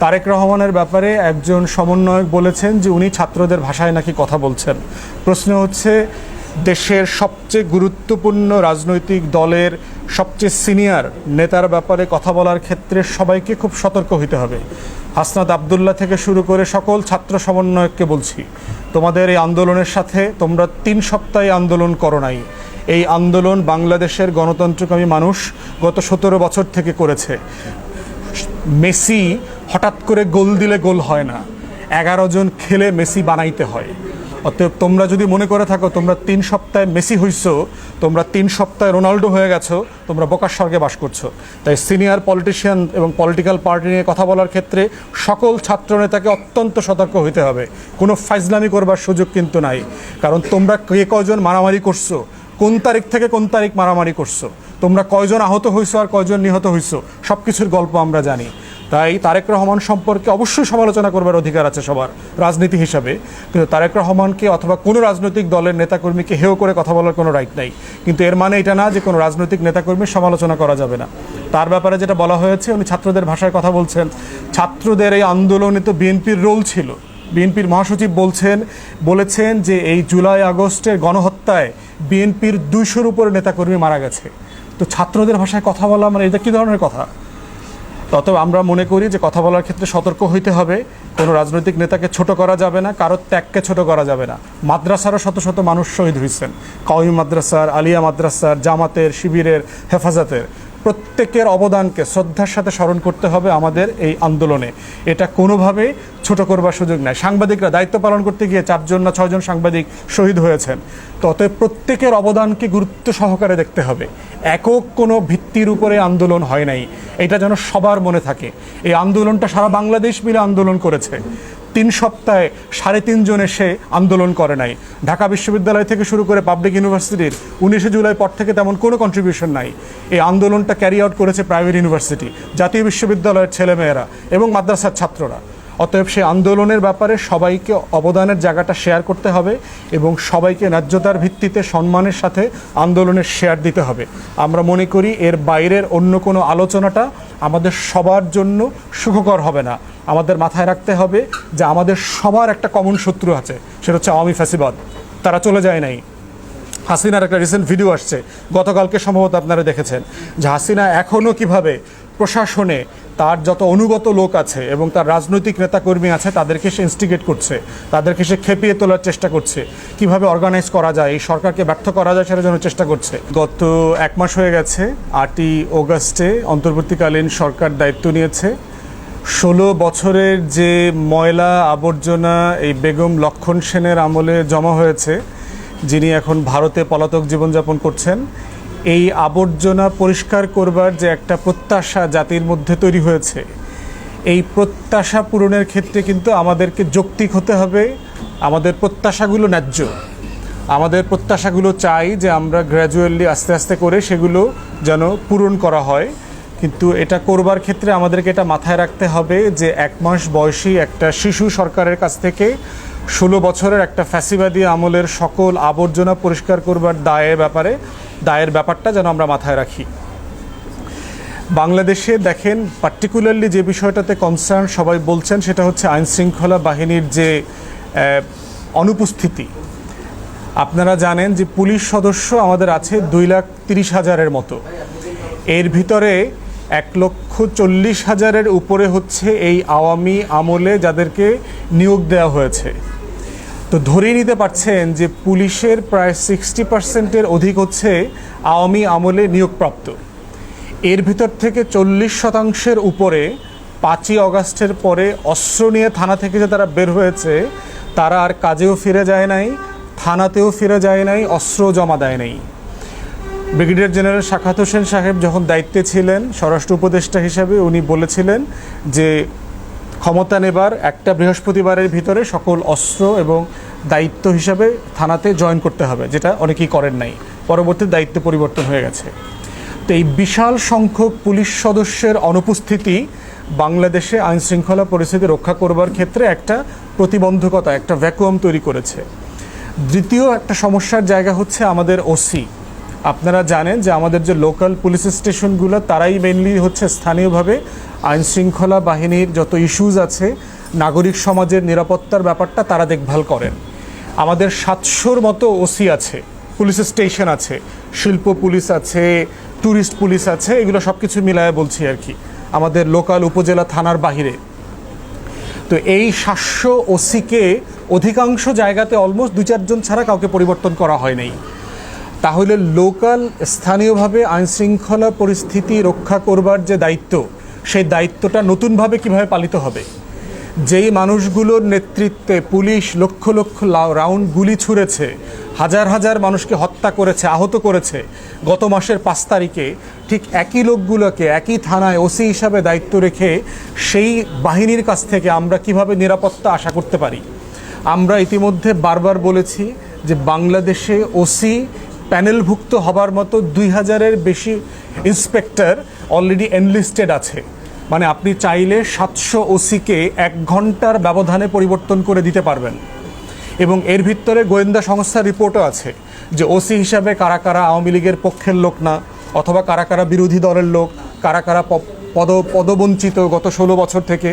তারেক রহমানের ব্যাপারে একজন সমন্বয়ক বলেছেন যে উনি ছাত্রদের ভাষায় নাকি কথা বলছেন। প্রশ্ন হচ্ছে, দেশের সবচেয়ে গুরুত্বপূর্ণ রাজনৈতিক দলের সবচেয়ে সিনিয়র নেতার ব্যাপারে কথা বলার ক্ষেত্রে সবাইকে খুব সতর্ক হতে হবে। হাসনাত আবদুল্লাহ থেকে শুরু করে সকল ছাত্র সমন্বয়ককে বলছি, তোমাদের এই আন্দোলনের সাথে তোমরা 3 সপ্তাহে আন্দোলন করো নাই। এই আন্দোলন বাংলাদেশের গণতন্ত্রকামী মানুষ গত 17 বছর থেকে করেছে। মেসি হঠাৎ করে গোল দিলে গোল হয় না, 11 জন খেলে মেসি বানাইতে হয়। অতএব তোমরা যদি মনে করে থাকো তোমরা 3 সপ্তাহে মেসি হইছো, তোমরা 3 সপ্তাহে রোনাল্ডো হয়ে গেছো, তোমরা বোকার স্বর্গে বাস করছো। তাই সিনিয়র পলিটিশিয়ান এবং পলিটিক্যাল পার্টি নিয়ে কথা বলার ক্ষেত্রে সকল ছাত্রনেতাকে অত্যন্ত সতর্ক হতে হবে। কোনো ফাইজলামি করবার সুযোগ কিন্তু নাই। কারণ তোমরা কে কয়জন মারামারি করছো, কোন তারিখ থেকে কোন তারিখ মারামারি করছো, তোমরা কয়জন আহত হইছো আর কয়জন নিহত হইছো, সব কিছুর গল্প আমরা জানি। তাই তারেক রহমান সম্পর্কে অবশ্যই সমালোচনা করবার অধিকার আছে সবার রাজনীতি হিসাবে, কিন্তু তারেক রহমানকে অথবা কোনো রাজনৈতিক দলের নেতাকর্মীকে হেয় করে কথা বলার কোনো রাইট নাই। কিন্তু এর মানে এটা না যে কোনো রাজনৈতিক নেতাকর্মীর সমালোচনা করা যাবে না। তার ব্যাপারে যেটা বলা হয়েছে, উনি ছাত্রদের ভাষায় কথা বলছেন। ছাত্রদের এই আন্দোলনে তো বিএনপির রোল ছিল। বিএনপির মহাসচিব বলেছেন যে এই জুলাই আগস্টের গণহত্যায় বিএনপির 200-র উপরে নেতাকর্মী মারা গেছে। তো ছাত্রদের ভাষায় কথা বলা মানে এটা কী ধরনের কথা? তবে আমরা মনে করি যে কথা বলার ক্ষেত্রে সতর্ক হইতে হবে। কোনো রাজনৈতিক নেতাকে ছোট করা যাবে না, কারোর ত্যাগকে ছোট করা যাবে না। মাদ্রাসারও শত শত মানুষ শহীদ হয়েছেন, কওমি মাদ্রাসার, আলিয়া মাদ্রাসার, জামাতের, শিবিরের, হেফাজতের। প্রত্যেকের অবদানকে শ্রদ্ধার সাথে স্মরণ করতে হবে আমাদের এই আন্দোলনে। এটা কোনোভাবে ছোট করবার সুযোগ নাই। সাংবাদিকরা দায়িত্ব পালন করতে গিয়ে 4 জন না 6 জন সাংবাদিক শহীদ হয়েছেন। তবে প্রত্যেকের অবদানকে গুরুত্ব সহকারে দেখতে হবে। একক কোনো ভিত্তির উপরে আন্দোলন হয় নাই, এটা যেন সবার মনে থাকে। এই আন্দোলনটা সারা বাংলাদেশ মিলে আন্দোলন করেছে। 3 সপ্তাহে 3.5 জন এসে আন্দোলন করে নাই। ঢাকা বিশ্ববিদ্যালয় থেকে শুরু করে পাবলিক ইউনিভার্সিটির 19শে জুলাই পর থেকে তেমন কোনো কন্ট্রিবিউশন নাই। এই আন্দোলনটা ক্যারি আউট করেছে প্রাইভেট ইউনিভার্সিটি, জাতীয় বিশ্ববিদ্যালয়ের ছেলেমেয়েরা এবং মাদ্রাসার ছাত্ররা। অতএব সেই আন্দোলনের ব্যাপারে সবাইকে অবদানের জায়গাটা শেয়ার করতে হবে এবং সবাইকে ন্যায্যতার ভিত্তিতে সম্মানের সাথে আন্দোলনের শেয়ার দিতে হবে। আমরা মনে করি এর বাইরের অন্য কোনো আলোচনাটা আমাদের সবার জন্য সুখকর হবে না। আমাদের মাথায় রাখতে হবে যে আমাদের সবার একটা কমন শত্রু আছে, সেটা হচ্ছে আওয়ামী ফ্যাসিবাদ। তারা চলে যায় নাই। হাসিনার একটা রিসেন্ট ভিডিও আসছে, গতকালকে সম্ভবত আপনারা দেখেছেন, যে হাসিনা এখনও কিভাবে প্রশাসনে তার যত অনুগত লোক আছে এবং তার রাজনৈতিক নেতাকর্মী আছে তাদেরকে সে ইনস্টিগেট করছে, তাদেরকে সে খেপিয়ে তোলার চেষ্টা করছে। কিভাবে অর্গানাইজ করা যায়, এই সরকারকে ব্যর্থ করা যায় সেটার জন্য চেষ্টা করছে। গত 1 মাস হয়ে গেছে, 8ই অগাস্টে অন্তর্বর্তীকালীন সরকার দায়িত্ব নিয়েছে। 16 বছরের যে ময়লা আবর্জনা এই বেগম লক্ষণ সেনের আমলে জমা হয়েছে, যিনি এখন ভারতে পলাতক জীবনযাপন করছেন, এই আবর্জনা পরিষ্কার করবার যে একটা প্রত্যাশা জাতির মধ্যে তৈরি হয়েছে, এই প্রত্যাশা পূরণের ক্ষেত্রে কিন্তু আমাদেরকে যৌক্তিক হতে হবে। আমাদের প্রত্যাশাগুলো ন্যায্য, আমাদের প্রত্যাশাগুলো চাই যে আমরা গ্র্যাজুয়ালি আস্তে আস্তে করে সেগুলো যেন পূরণ করা হয়। কিন্তু এটা করবার ক্ষেত্রে আমাদেরকে এটা মাথায় রাখতে হবে যে 1 মাস বয়সী একটা শিশু সরকারের কাছ থেকে 16 বছরের একটা ফ্যাসিবাদী আমলের সকল আবর্জনা পরিষ্কার করবার দায়ের ব্যাপারটা যেন আমরা মাথায় রাখি। বাংলাদেশে দেখেন পার্টিকুলারলি যে বিষয়টাতে কনসার্ন সবাই বলছেন সেটা হচ্ছে আইনশৃঙ্খলা বাহিনীর যে অনুপস্থিতি। আপনারা জানেন যে পুলিশ সদস্য আমাদের আছে 2,30,000-এর মতো। এর ভিতরে 1,40,000-এর উপরে হচ্ছে এই আওয়ামী আমলে যাদেরকে নিয়োগ দেওয়া হয়েছে। তো ধরেই নিতে পারছেন যে পুলিশের প্রায় 60%-এর অধিক হচ্ছে আওয়ামী আমলে নিয়োগপ্রাপ্ত। এর ভিতর থেকে 40%-এর উপরে 5ই অগাস্টের পরে অস্ত্র নিয়ে থানা থেকে যে তারা বের হয়েছে, তারা আর কাজেও ফিরে যায় নাই, থানাতেও ফিরে যায় নাই, অস্ত্র জমা দেয় নাই। ব্রিগেডিয়ার জেনারেল শাখাত হোসেন সাহেব যখন দায়িত্বে ছিলেন স্বরাষ্ট্র উপদেষ্টা হিসাবে, উনি বলেছিলেন যে ক্ষমতা নেবার একটা বৃহস্পতিবারের ভিতরে সকল অস্ত্র এবং দায়িত্ব হিসাবে থানাতে জয়েন করতে হবে, যেটা অনেকেই করেন নাই। পরবর্তী দায়িত্ব পরিবর্তন হয়ে গেছে। তো এই বিশাল সংখ্যক পুলিশ সদস্যের অনুপস্থিতি বাংলাদেশে আইনশৃঙ্খলা পরিস্থিতি রক্ষা করবার ক্ষেত্রে একটা প্রতিবন্ধকতা, একটা ভ্যাকুয়াম তৈরি করেছে। দ্বিতীয় একটা সমস্যার জায়গা হচ্ছে আমাদের ওসি। আপনারা জানেন যে আমাদের যে লোকাল পুলিশ স্টেশনগুলো তারাই মেনলি হচ্ছে স্থানীয়ভাবে আইন শৃঙ্খলা বাহিনীর যত ইস্যুজ আছে, নাগরিক সমাজের নিরাপত্তার ব্যাপারটা তারা দেখভাল করেন। আমাদের 700-র মতো ওসি আছে, পুলিশ স্টেশন আছে, শিল্প পুলিশ আছে, ট্যুরিস্ট পুলিশ আছে, এগুলো সব কিছু মিলায় বলছি আর কি, আমাদের লোকাল উপজেলা থানার বাহিরে। তো এই 700 ওসিকে অধিকাংশ জায়গাতে অলমোস্ট 2-4 জন ছাড়া কাউকে পরিবর্তন করা হয় নাই। তাহলে লোকাল স্থানীয়ভাবে আইনশৃঙ্খলা পরিস্থিতি রক্ষা করবার যে দায়িত্ব, সেই দায়িত্বটা নতুনভাবে কিভাবে পালিত হবে? যেই মানুষগুলোর নেতৃত্বে পুলিশ লক্ষ লক্ষ রাউন্ড গুলি ছুঁড়েছে, হাজার হাজার মানুষকে হত্যা করেছে, আহত করেছে গত মাসের 5 তারিখে, ঠিক একই লোকগুলোকে একই থানায় ওসি হিসাবে দায়িত্ব রেখে সেই বাহিনীর কাছ থেকে আমরা কিভাবে নিরাপত্তা আশা করতে পারি? আমরা ইতিমধ্যে বারবার বলেছি যে বাংলাদেশে ওসি প্যানেলভুক্ত হবার মতো 2000-এর বেশি ইন্সপেক্টর অলরেডি এনলিস্টেড আছে। মানে আপনি চাইলে 700 ওসিকে 1 ঘন্টার ব্যবধানে পরিবর্তন করে দিতে পারবেন। এবং এর ভিতরে গোয়েন্দা সংস্থার রিপোর্টও আছে যে ওসি হিসাবে কারা কারা আওয়ামী লীগের পক্ষের লোক না, অথবা কারা কারা বিরোধী দলের লোক, কারা কারা পদবঞ্চিত গত 16 বছর থেকে।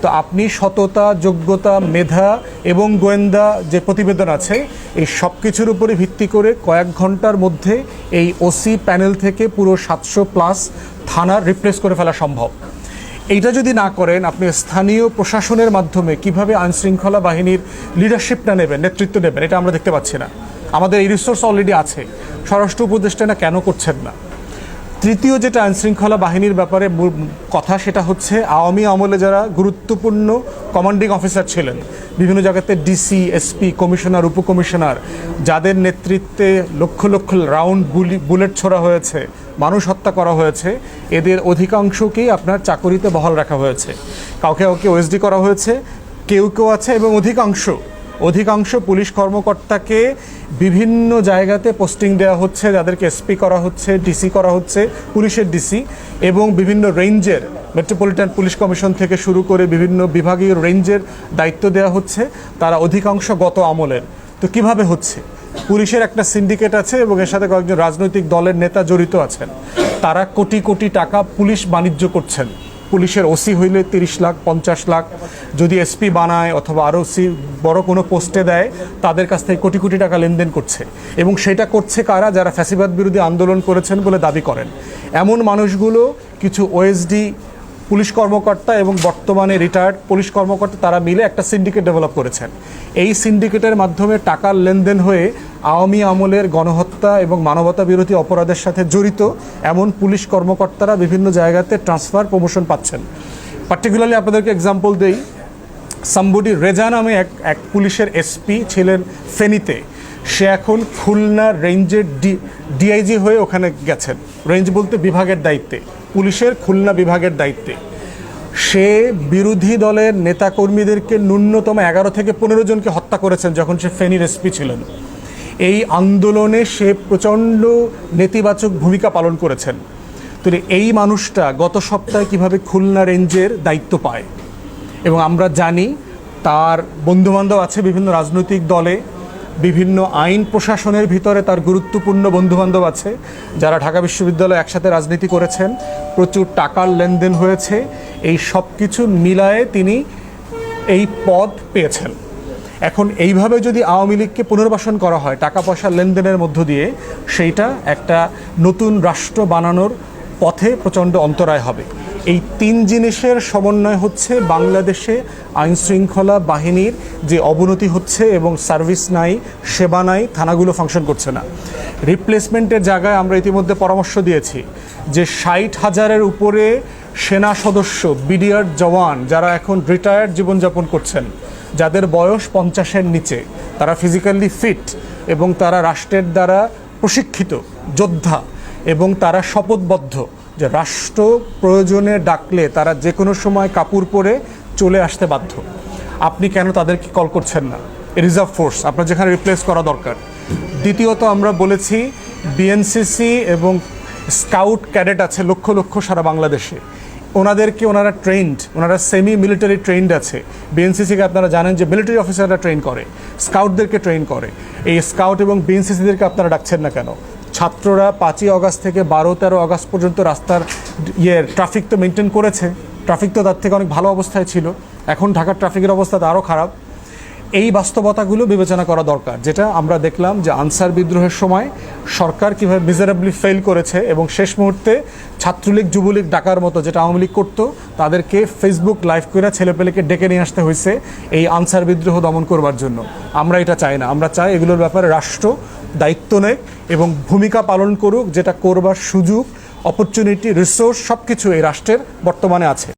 তো আপনি সততা, যোগ্যতা, মেধা এবং গোয়েন্দা যে প্রতিবেদন আছে, এই সব কিছুর উপরে ভিত্তি করে কয়েক ঘন্টার মধ্যে এই ওসি প্যানেল থেকে পুরো 700+ থানা রিপ্লেস করে ফেলা সম্ভব। এইটা যদি না করেন, আপনি স্থানীয় প্রশাসনের মাধ্যমে কিভাবে আইনশৃঙ্খলা বাহিনীর লিডারশিপটা নেবেন, নেতৃত্ব নেবেন, এটা আমরা দেখতে পাচ্ছি না। আমাদের এই রিসোর্স অলরেডি আছে, স্বরাষ্ট্র উপদেষ্টা না কেন করছেন না? তৃতীয় যেটা আইনশৃঙ্খলা বাহিনীর ব্যাপারে কথা, সেটা হচ্ছে আওয়ামী আমলে যারা গুরুত্বপূর্ণ কমান্ডিং অফিসার ছিলেন, বিভিন্ন জায়গাতে ডিসি, এসপি, কমিশনার, উপকমিশনার, যাদের নেতৃত্বে লক্ষ লক্ষ রাউন্ড বুলেট ছোড়া হয়েছে, মানুষ হত্যা করা হয়েছে, এদের অধিকাংশকেই আপনার চাকরিতে বহাল রাখা হয়েছে। কাউকে কাউকে ওএসডি করা হয়েছে, কেউ কেউ আছে, এবং অধিকাংশ পুলিশ কর্মকর্তাকে বিভিন্ন জায়গাতে পোস্টিং দেওয়া হচ্ছে, যাদেরকে এসপি করা হচ্ছে, ডিসি করা হচ্ছে, পুলিশের ডিসি, এবং বিভিন্ন রেঞ্জের, মেট্রোপলিটন পুলিশ কমিশন থেকে শুরু করে বিভিন্ন বিভাগীয় রেঞ্জের দায়িত্ব দেওয়া হচ্ছে। তারা অধিকাংশ গত আমলের। তো কিভাবে হচ্ছে? পুলিশের একটা সিন্ডিকেট আছে এবং এর সাথে কয়েকজন রাজনৈতিক দলের নেতা জড়িত আছেন। তারা কোটি কোটি টাকা পুলিশ বাণিজ্য করছেন। পুলিশের ওসি হইলে 30 লাখ, 50 লাখ, যদি এসপি বানায় অথবা আরও বড় কোনো পোস্টে দেয়, তাদের কাছ থেকে কোটি কোটি টাকা লেনদেন করছে। এবং সেটা করছে কারা? যারা ফ্যাসিবাদ বিরোধী আন্দোলন করেছেন বলে দাবি করেন। এমন মানুষগুলো কিছু ওএসডি পুলিশ কর্মকর্তা এবং বর্তমানে রিটায়ার্ড পুলিশ কর্মকর্তা, তারা মিলে একটা সিন্ডিকেট ডেভেলপ করেছেন। এই সিন্ডিকেটের মাধ্যমে টাকার লেনদেন হয়ে আওয়ামী আমলের গণহত্যা এবং মানবতা বিরোধী অপরাধের সাথে জড়িত এমন পুলিশ কর্মকর্তারা বিভিন্ন জায়গাতে ট্রান্সফার, প্রমোশন পাচ্ছেন। পার্টিকুলারলি আপনাদেরকে এক্সাম্পল দেই, সাম্বডি রেজা নামে এক পুলিশের এসপি ছিলেন ফেনীতে। সে এখন খুলনা রেঞ্জের ডিআইজি হয়ে ওখানে গেছেন। রেঞ্জ বলতে বিভাগের দায়িত্বে, পুলিশের খুলনা বিভাগের দায়িত্বে। সে বিরোধী দলের নেতাকর্মীদেরকে ন্যূনতম 11 থেকে 15 জনকে হত্যা করেছেন যখন সে ফেনীর এসপি ছিলেন। এই আন্দোলনে সে প্রচণ্ড নেতিবাচক ভূমিকা পালন করেছেন। তো এই মানুষটা গত সপ্তাহে কিভাবে খুলনা রেঞ্জের দায়িত্ব পায়, এবং আমরা জানি তার বন্ধুবান্ধব আছে বিভিন্ন রাজনৈতিক দলে, বিভিন্ন আইন প্রশাসনের ভিতরে তার গুরুত্বপূর্ণ বন্ধুবান্ধব আছে যারা ঢাকা বিশ্ববিদ্যালয়ে একসাথে রাজনীতি করেছেন, প্রচুর টাকার লেনদেন হয়েছে। এই সব কিছু মিলায়ে তিনি এই পদ পেয়েছেন। এখন এইভাবে যদি আওয়ামী লীগকে পুনর্বাসন করা হয় টাকা পয়সার লেনদেনের মধ্য দিয়ে, সেইটা একটা নতুন রাষ্ট্র বানানোর পথে প্রচণ্ড অন্তরায় হবে। এই 3 জিনিসের সমন্বয় হচ্ছে বাংলাদেশে আইনশৃঙ্খলা বাহিনীর যে অবনতি হচ্ছে, এবং সার্ভিস নাই, সেবা নাই, থানাগুলো ফাংশন করছে না। রিপ্লেসমেন্টের জায়গায় আমরা ইতিমধ্যে পরামর্শ দিয়েছি যে 60,000-এর উপরে সেনা সদস্য, বিডিআর জওয়ান যারা এখন রিটায়ার্ড জীবনযাপন করছেন, যাদের বয়স 50-এর নিচে, তারা ফিজিক্যালি ফিট এবং তারা রাষ্ট্রের দ্বারা প্রশিক্ষিত যোদ্ধা, এবং তারা শপথবদ্ধ যে রাষ্ট্র প্রয়োজনে ডাকলে তারা যে কোনো সময় কাপড় পরে চলে আসতে বাধ্য। আপনি কেন তাদেরকে কল করছেন না? রিজার্ভ ফোর্স আপনার যেখানে রিপ্লেস করা দরকার। দ্বিতীয়ত, আমরা বলেছি বিএনসিসি এবং স্কাউট ক্যাডেট আছে লক্ষ লক্ষ সারা বাংলাদেশে, ওনারা ট্রেন্ড, ওনারা সেমি মিলিটারি ট্রেন্ড আছে। বিএনসিসিকে আপনারা জানেন যে মিলিটারি অফিসাররা ট্রেন করে, স্কাউটদেরকে ট্রেন করে। এই স্কাউট এবং বিএনসিসিদেরকে আপনারা ডাকছেন না কেন? ছাত্ররা 5ই আগস্ট থেকে 12-13 আগস্ট পর্যন্ত রাস্তার ট্রাফিক তো মেনটেন করেছে, ট্রাফিক তো তার থেকে অনেক ভালো অবস্থায় ছিল, এখন ঢাকার ট্রাফিকের অবস্থা তো আরও খারাপ। এই বাস্তবতাগুলো বিবেচনা করা দরকার, যেটা আমরা দেখলাম যে আনসার বিদ্রোহের সময় সরকার কীভাবে মিজারেবলি ফেল করেছে এবং শেষ মুহূর্তে ছাত্রলীগ যুবলীগ ডাকার মতো যেটা আওয়ামী লীগ করতো তাদেরকে ফেসবুক লাইভ করে ছেলেপেলেকে ডেকে নিয়ে আসতে হয়েছে এই আনসার বিদ্রোহ দমন করবার জন্য। আমরা এটা চাই না, আমরা চাই এগুলোর ব্যাপারে রাষ্ট্র দায়িত্ব নেয় এবং ভূমিকা পালন করুক, যেটা করবার সুযোগ, অপরচুনিটি, রিসোর্স সব কিছু এই রাষ্ট্রের বর্তমানে আছে।